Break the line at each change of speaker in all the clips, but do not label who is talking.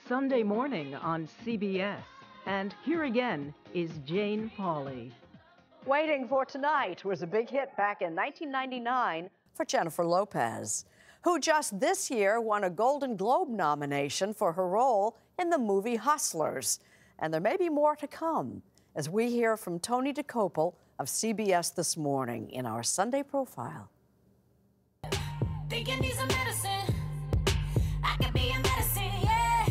Sunday morning on CBS. And here again is Jane Pauley.
Waiting for Tonight was a big hit back in 1999 for Jennifer Lopez, who just this year won a Golden Globe nomination for her role in the movie Hustlers. And there may be more to come as we hear from Tony DeCopel of CBS This Morning in our Sunday Profile.
Think you need some medicine? I can be a medicine, yeah.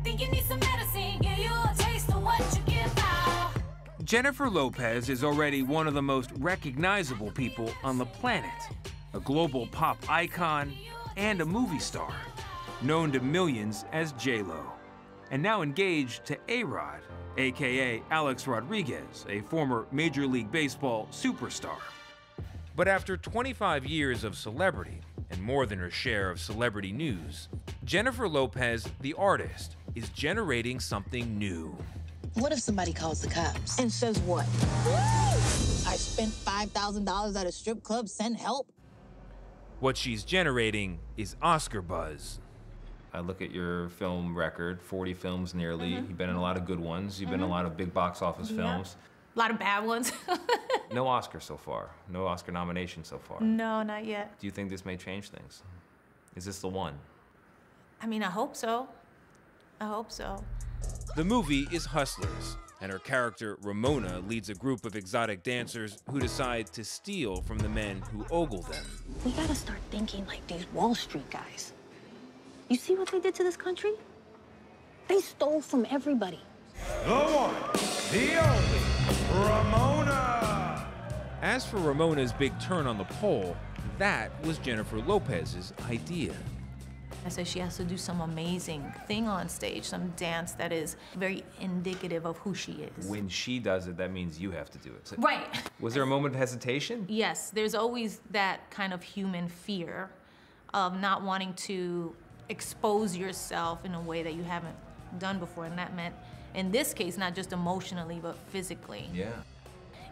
Think you need some medicine? Give you a taste of what you give out.
Jennifer Lopez is already one of the most recognizable people on the planet. A global pop icon and a movie star, known to millions as J-Lo, and now engaged to A-Rod, aka Alex Rodriguez, a former Major League Baseball superstar. But after 25 years of celebrity, and more than her share of celebrity news, Jennifer Lopez, the artist, is generating something new.
What if somebody calls the cops?
And says what? I spent $5,000 at a strip club, send help.
What she's generating is Oscar buzz.
I look at your film record, 40 films nearly. You've been in a lot of good ones. You've been in a lot of big box office films.
A lot of bad ones.
No Oscar so far. No Oscar nomination so far.
No, not yet.
Do you think this may change things? Is this the one?
I mean, I hope so. I hope so.
The movie is Hustlers, and her character, Ramona, leads a group of exotic dancers who decide to steal from the men who ogle them.
We gotta start thinking like these Wall Street guys. You see what they did to this country? They stole from everybody.
The one, the only, Ramona!
As for Ramona's big turn on the pole, that was Jennifer Lopez's idea.
I said she has to do some amazing thing on stage, some dance that is very indicative of who she is.
When she does it, that means you have to do it. So,
right.
Was there a moment of hesitation?
Yes, there's always that kind of human fear of not wanting to expose yourself in a way that you haven't done before, and that meant, in this case, not just emotionally, but physically.
Yeah.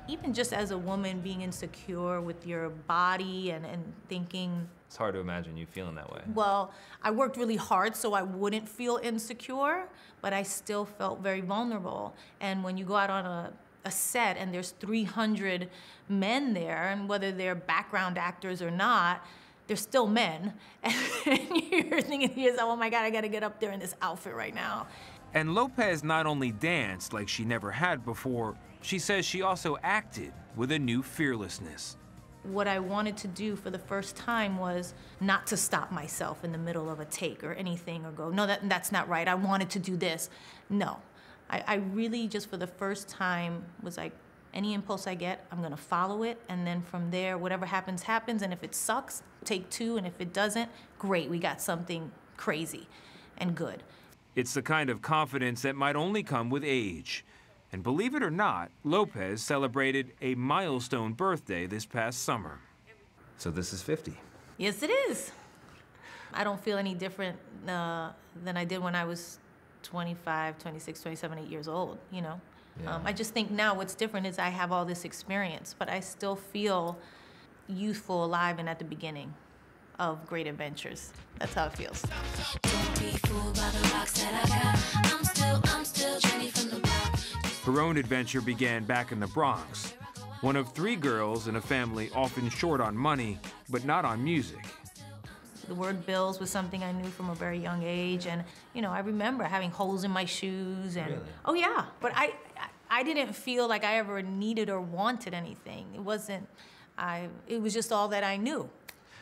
Even just as a woman being insecure with your body and thinking...
It's hard to imagine you feeling that way.
Well, I worked really hard so I wouldn't feel insecure, but I still felt very vulnerable. And when you go out on a set and there's 300 men there, and whether they're background actors or not, they're still men. And you're thinking to yourself, oh my God, I gotta get up there in this outfit right now.
And Lopez not only danced like she never had before, she says she also acted with a new fearlessness.
What I wanted to do for the first time was not to stop myself in the middle of a take or anything or go, no, that's not right, I wanted to do this. No, I really just for the first time was like, any impulse I get, I'm gonna follow it, and then from there, whatever happens, happens, and if it sucks, take two, and if it doesn't, great, we got something crazy and good.
It's the kind of confidence that might only come with age. And believe it or not, Lopez celebrated a milestone birthday this past summer.
So this is 50.
Yes, it is. I don't feel any different than I did when I was 25, 26, 27, 8 years old, you know?
Yeah.
I just think now what's different is I have all this experience, but I still feel youthful, alive, and at the beginning of great adventures. That's how it feels.
Don't be fooled by the rocks that I got. I'm still Jenny from the block.
Her own adventure began back in the Bronx, one of 3 girls in a family often short on money, but not on music.
The word bills was something I knew from a very young age, and you know, I remember having holes in my shoes and...
Really?
Oh yeah, but I didn't feel like I ever needed or wanted anything. It wasn't, it was just all that I knew.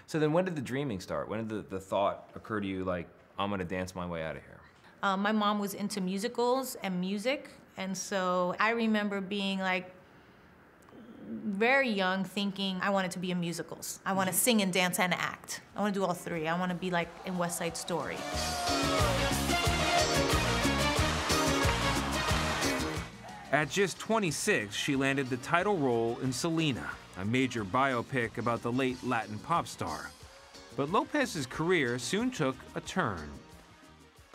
So then when did the dreaming start? When did the thought occur to you like, I'm gonna dance my way out of here?
My mom was into musicals and music, and so I remember being like very young thinking I wanted to be in musicals. I want to sing and dance and act. I want to do all 3. I want to be like in West Side Story.
At just 26, she landed the title role in Selena, a major biopic about the late Latin pop star. But Lopez's career soon took a turn.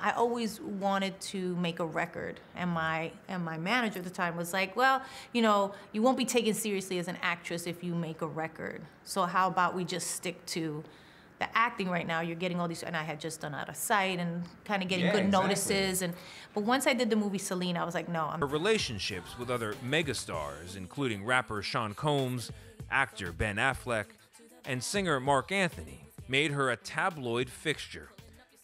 I always wanted to make a record, and my manager at the time was like, well, you know, you won't be taken seriously as an actress if you make a record. So how about we just stick to the acting right now, you're getting all these, and I had just done Out of Sight and kind of getting
Yeah,
good
exactly.
notices. But once I did the movie Celine, I was like, no,
Her relationships with other megastars, including rapper Sean Combs, actor Ben Affleck, and singer Mark Anthony, made her a tabloid fixture,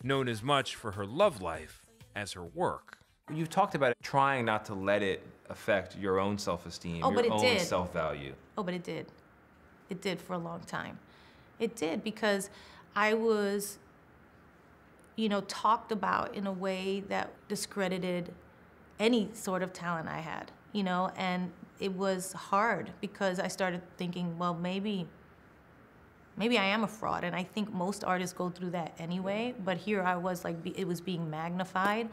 known as much for her love life as her work.
You've talked about it, trying not to let it affect your own self-esteem,
Oh, but
your
it
own
did.
self-value.
Oh, but it did. It did for a long time. It did, because I was, you know, talked about in a way that discredited any sort of talent I had, you know, and it was hard because I started thinking, well, maybe I am a fraud, and I think most artists go through that anyway, but here I was like, it was being magnified.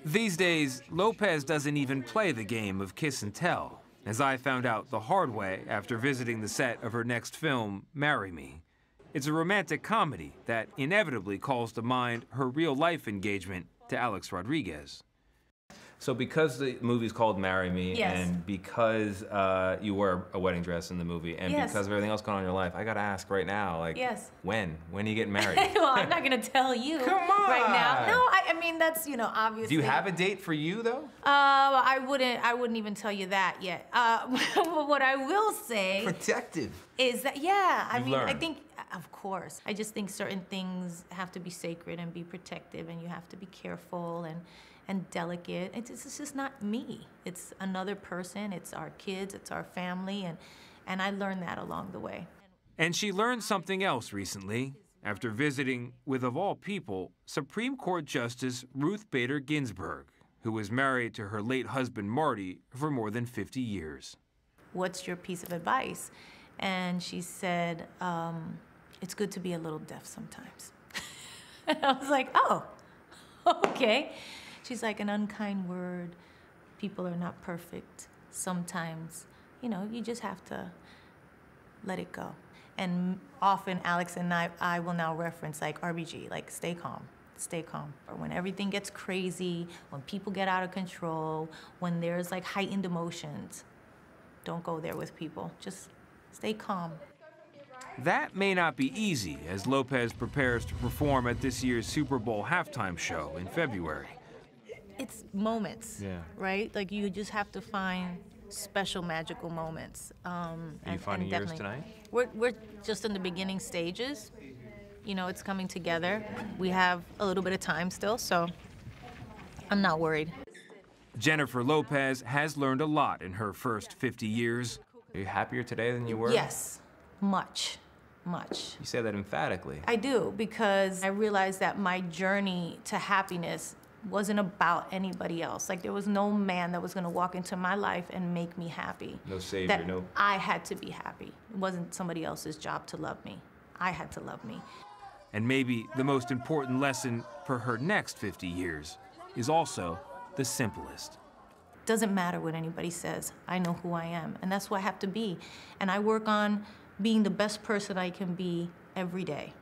These days, Lopez doesn't even play the game of kiss and tell, as I found out the hard way after visiting the set of her next film, Marry Me. It's a romantic comedy that inevitably calls to mind her real-life engagement to Alex Rodriguez.
So because the movie's called Marry Me,
Yes.
and because you wear a wedding dress in the movie, and
Yes.
because of everything else going on in your life, I gotta ask right now, like,
Yes.
when are you getting married?
Well, I'm not gonna tell you
Come on!
right now. No, I mean, that's, you know, obviously.
Do you have a date for you, though?
I wouldn't even tell you that yet. But what I will say
Protective.
is that, yeah, I
You've
mean, I
learned.
think, of course, I just think certain things have to be sacred and be protective, and you have to be careful and delicate. It's just not me. It's another person, it's our kids, it's our family, and I learned that along the way.
And she learned something else recently after visiting with, of all people, Supreme Court Justice Ruth Bader Ginsburg, who was married to her late husband Marty for more than 50 years.
What's your piece of advice? And she said, it's good to be a little deaf sometimes. And I was like, oh, okay. She's like, an unkind word, people are not perfect. Sometimes, you know, you just have to let it go. And often Alex and I will now reference like RBG, like stay calm, stay calm. Or when everything gets crazy, when people get out of control, when there's like heightened emotions, don't go there with people, just stay calm.
That may not be easy as Lopez prepares to perform at this year's Super Bowl halftime show in February.
It's moments,
Yeah.
right? Like you just have to find special, magical moments.
Are you finding yours tonight?
We're just in the beginning stages. You know, it's coming together. We have a little bit of time still, so I'm not worried.
Jennifer Lopez has learned a lot in her first 50 years.
Are you happier today than you were?
Yes, much, much.
You say that emphatically.
I do, because I realized that my journey to happiness wasn't about anybody else. Like there was no man that was gonna walk into my life and make me happy.
No savior,
that
no.
I had to be happy. It wasn't somebody else's job to love me. I had to love me.
And maybe the most important lesson for her next 50 years is also the simplest.
Doesn't matter what anybody says. I know who I am, and that's who I have to be. And I work on being the best person I can be every day.